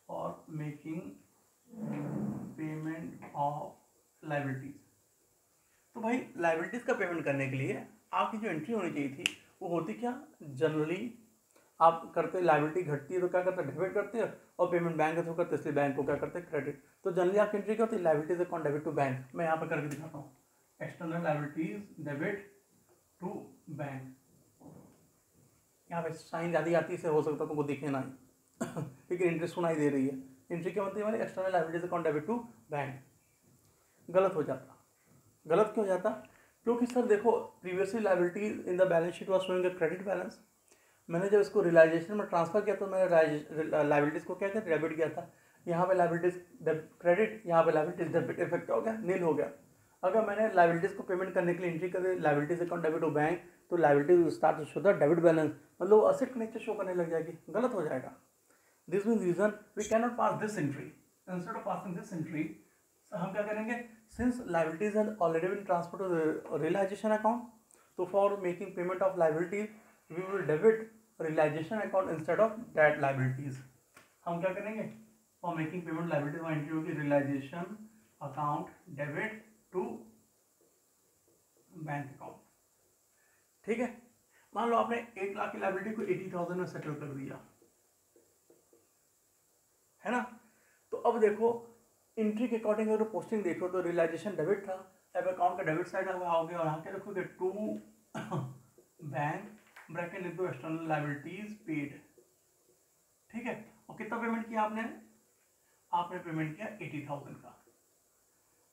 for making payment of liabilities. तो भाई लाइबिलिटीज का पेमेंट करने के लिए आपकी जो एंट्री होनी चाहिए थी वो होती क्या, जनरली आप करते लाइबिलिटी घटती है तो क्या करते हैं डेबिट करते हैं, और पेमेंट बैंक के थ्रू करते हैं इसलिए बैंक को क्या करते हैं क्रेडिट। तो जनरली आपकी एंट्री क्या होती है, liabilities account debit to bank. मैं यहाँ पर करके दिखाता हूँ, external liabilities debit to bank. यहाँ पे साइन ज़्यादा आती है, हो सकता है तुमको दिखे ना ही लेकिन एंट्री सुनाई दे रही है। एंट्री क्या होती है हमारी, external liabilities account debit to bank. गलत हो जाता, गलत क्यों हो जाता, क्योंकि सर देखो previously liability in the balance sheet was showing a credit balance. मैंने जब इसको रियलाइजेशन में ट्रांसफर किया तो मैंने लाइबिलिटीज को क्या किया, डेबिट किया था। यहाँ पे लाइबिलिटीज क्रेडिट, यहाँ पे लाइबिलिटीज डेबिट, इफेक्ट हो गया, नील हो गया। अगर मैंने लाइबिलिटीज को पेमेंट करने के लिए एंट्री कर दी liabilities account debit to bank, तो liabilities start to show the debit balance, मतलब असेट के नीचे शो करने लग जाएगी, गलत हो जाएगा। This mean reason we can not pass this entry. Instead of passing this entry हम क्या करेंगे, since liabilities has already been transfer to realisation account, तो for making payment of liabilities we will debit realisation account instead of that liabilities. हम क्या करेंगे, for making payment liabilities वहाँ entry होगी realisation account debit to bank account, ठीक है। मान लो आपने 1 लाख की लाइबिलिटी को 80,000 में सेटल कर दिया है ना। तो अब देखो एंट्री के अकॉर्डिंग अगर पोस्टिंग देखो तो रियलाइजेशन डेबिट था, अब अकाउंट का डेबिट साइड आओगे और यहाँ के रखोगे टू बैंक ब्रैकेट लिख दो एक्सटर्नल लाइबिलिटीज पेड, ठीक है। और कितना पेमेंट किया आपने, आपने पेमेंट किया 80,000 का।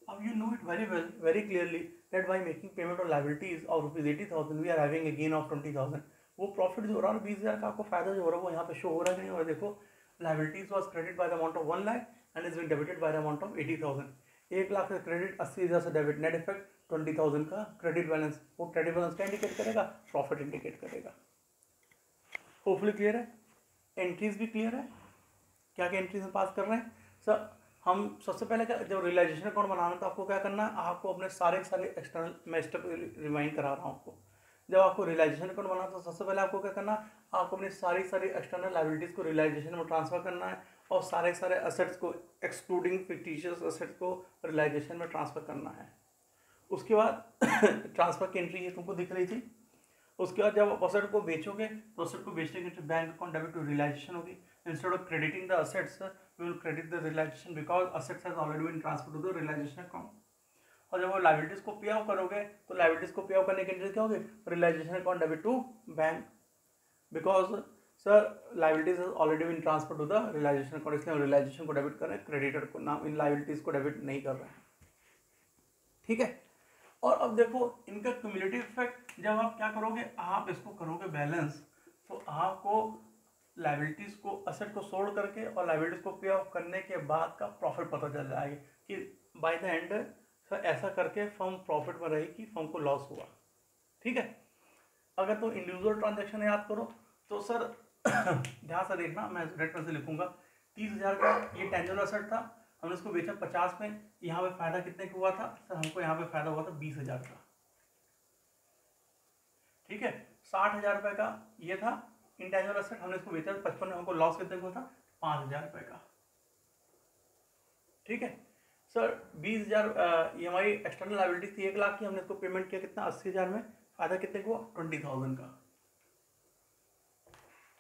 अब you know it very well, very clearly that by making payment of liabilities और ₹80,000 we are having a gain of 20,000। वो प्रॉफिट जो हो रहा है 20,000 का आपको फायदा जो हो रहा है वो यहाँ पे शो हो रहा है नहीं हो रहा है। देखो liabilities was credit by the amount of 1 lakh and is been debited by the amount of 80,000। 1 lakh से क्रेडिट, 80,000 से डेबिट, नेट इफेक्ट 20,000 का क्रेडिट बैलेंस। वो क्रेडिट बैलेंस क्या इंडिकेट करेगा, प्रॉफिट इंडिकेट करेगा। होपफुली क्लियर है, एंट्रीज भी क्लियर है, क्या क्या एंट्रीज हम पास कर रहे हैं सर। हम सबसे पहले क्या, जब रियलाइजेशन अकाउंट बनाना है तो आपको क्या करना है, आपको अपने सारे एक्सटर्नल, मैं स्टेप रिमाइंड करा रहा हूँ आपको। जब आपको रियलाइजेशन अकाउंट बनाना तो सबसे पहले आपको क्या करना है, आपको अपनी सारी एक्सटर्नल लाइबिलिटीज को रियलाइजेशन में ट्रांसफर करना है और सारे असेट्स को एक्सक्लूडिंग फिक्टिशियस असेट्स को रियलाइजेशन में ट्रांसफर करना है। उसके बाद ट्रांसफर की एंट्री ये तुमको दिख रही थी। उसके बाद जब असेट को बेचोगे तो असेट को बेचने के bank account debit to realisation होगी। Instead of crediting the assets we will credit the realisation because assets has already been transfer to the realisation account. और जब वो लाइबिलिटीज को पे आउट करोगे तो लाइबिलिटीज को पे आउट करने के एंट्री क्या होगी, realisation account debit to bank, because sir liabilities has already been transfer to the realisation account, इसलिए हम रियलाइजेशन को डेबिट कर रहे हैं, क्रेडिटर को नाम इन लाइबिलिटीज को डेबिट नहीं कर रहे हैं, ठीक है। और अब देखो इनका क्यूमुलेटिव इफेक्ट, जब आप क्या करोगे, आप इसको करोगे बैलेंस, तो आपको लाइबिलिटीज को, असेट को सोल्ड करके और लाइबिलिटीज को पे ऑफ करने के बाद का प्रॉफिट पता चल जाएगा कि बाय द एंड सर ऐसा करके फर्म प्रॉफिट में रही कि फर्म को लॉस हुआ। ठीक है, अगर तो इंडिविजुअल ट्रांजेक्शन याद करो तो सर ध्यान से देखना, मैं रेट में से लिखूंगा 30,000 का ये टेंजिबल एसेट था, हमने इसको बेचा 50 में, यहाँ पे फायदा कितने का हुआ था सर, हमको यहाँ पे फायदा हुआ था 20,000 का। ठीक है, 60,000 रुपये का ये था इंटेंजिबल एसेट, हमने इसको बेचा 55 में, हमको लॉस कितने का हुआ था 5,000 रुपये का। ठीक है सर, 20,000 ये हमारी एक्सटर्नल लायबिलिटी थी 1 लाख की, हमने इसको पेमेंट किया कितना 80,000 में, फायदा कितने को 20,000 का।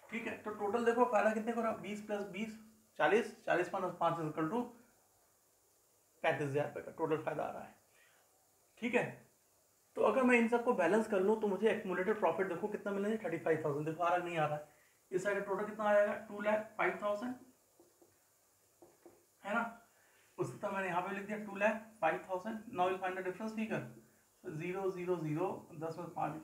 ठीक है, तो टोटल देखो फायदा कितने को रहा 20 + 20 40, 40 - 5 इक्वल टू 35,000 रुपये का टोटल फायदा आ रहा है। ठीक है, तो अगर मैं इन सबको बैलेंस कर लूँ तो मुझे एक्यूमुलेटेड प्रॉफिट देखो कितना मिलेगा 35,000, देखो आ रहा नहीं आ रहा है, इस साइड टोटल कितना आएगा 2,05,000 है ना, उसी तरह मैंने यहाँ पे लिख दिया 2,05,000। Now will find the difference figure 0 0 0 10 में 5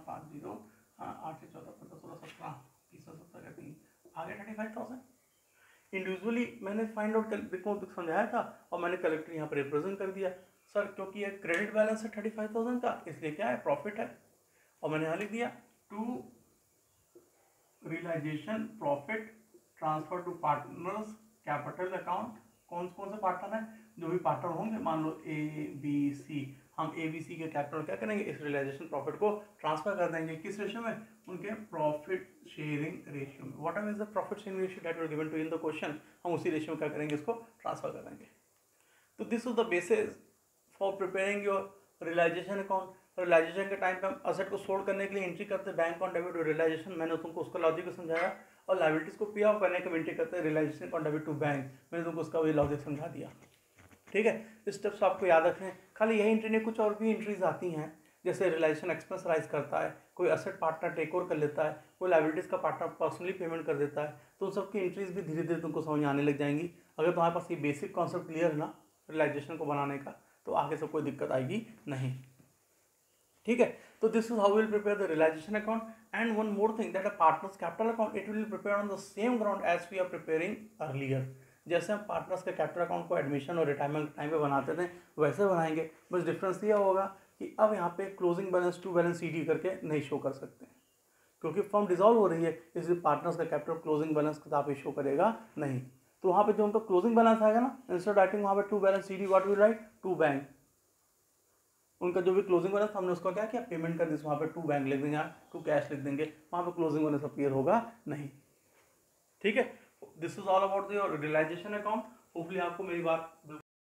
5 0 8 से 14 15 16 17 30 70 का 3 आ गया 35,000। इंडिविजुअली मैंने फाइंड आउट देखो समझाया था और मैंने कलेक्टर यहाँ पर रिप्रेजेंट कर दिया सर, क्योंकि ये क्रेडिट बैलेंस है 35,000 का, इसलिए क्या है प्रॉफिट है, और मैंने यहाँ लिख दिया to realisation profit transfer to partners capital account. कौन कौन से पार्टनर हैं, जो भी पार्टनर होंगे, मान लो ABC, हम ABC के कैपिटल क्या करेंगे, इस रियलाइजेशन प्रॉफिट को ट्रांसफर कर देंगे किस रेशियो में, उनके प्रॉफिट शेयरिंग रेशियो में। What is the profit sharing ratio that were given to in the question, हम उसी रेशियो में क्या करेंगे, इसको ट्रांसफर कर देंगे। तो this is the basis for preparing your realisation account. Realisation के टाइम पे हम असेट को सोल्ड करने के लिए एंट्री करते हैं bank on debit to realisation, मैंने तुमको उसका लॉजिक को समझाया, और लायबिलिटीज को पे ऑफ करने के एंट्री करते हैं realisation on debit to bank, मैंने तुमको उसका वही लॉजिक समझा दिया। ठीक है, इस स्टेप्स आपको याद रखने हैं, खाली यही एंट्री नहीं, कुछ और भी एंट्रीज आती हैं, जैसे रियलाइजेशन एक्सपेंस राइज करता है, कोई असेट पार्टनर टेक ओवर कर लेता है, कोई लायबिलिटीज का पार्टनर पर्सनली पेमेंट कर देता है, तो उन सबकी एंट्रीज भी धीरे धीरे तुमको समझ आने लग जाएंगी। अगर तुम्हारे पास ये बेसिक कॉन्सेप्ट क्लियर है ना रियलाइजेशन को बनाने का, तो आगे से कोई दिक्कत आएगी नहीं। ठीक है, तो this is how will prepare the realisation account. And one more thing that a partners capital account it will prepare on the same ground as we are preparing earlier. जैसे हम पार्टनर्स के कैपिटल अकाउंट को admission और retirement time पे बनाते थे वैसे बनाएंगे, बस डिफरेंस ये होगा कि अब यहाँ पे closing balance to balance CD करके नहीं शो कर सकते, क्योंकि फर्म डिसॉल्व हो रही है, इसलिए पार्टनर्स का कैपिटल क्लोजिंग बैलेंस किताब पे शो करेगा नहीं। तो वहाँ पे जो उनका क्लोजिंग बैलेंस आएगा ना, इंस्टेड राइटिंग वहाँ पे to balance CD what will write to bank, उनका जो भी क्लोजिंग बैलेंस हमने उसका क्या किया पेमेंट कर दी, वहाँ पे टू बैंक लिख देंगे, टू कैश लिख देंगे, वहाँ पे क्लोजिंग बैलेंस अपीयर होगा नहीं। ठीक है, this is all about the realisation account. Hopefully आपको मेरी बात बिल्कुल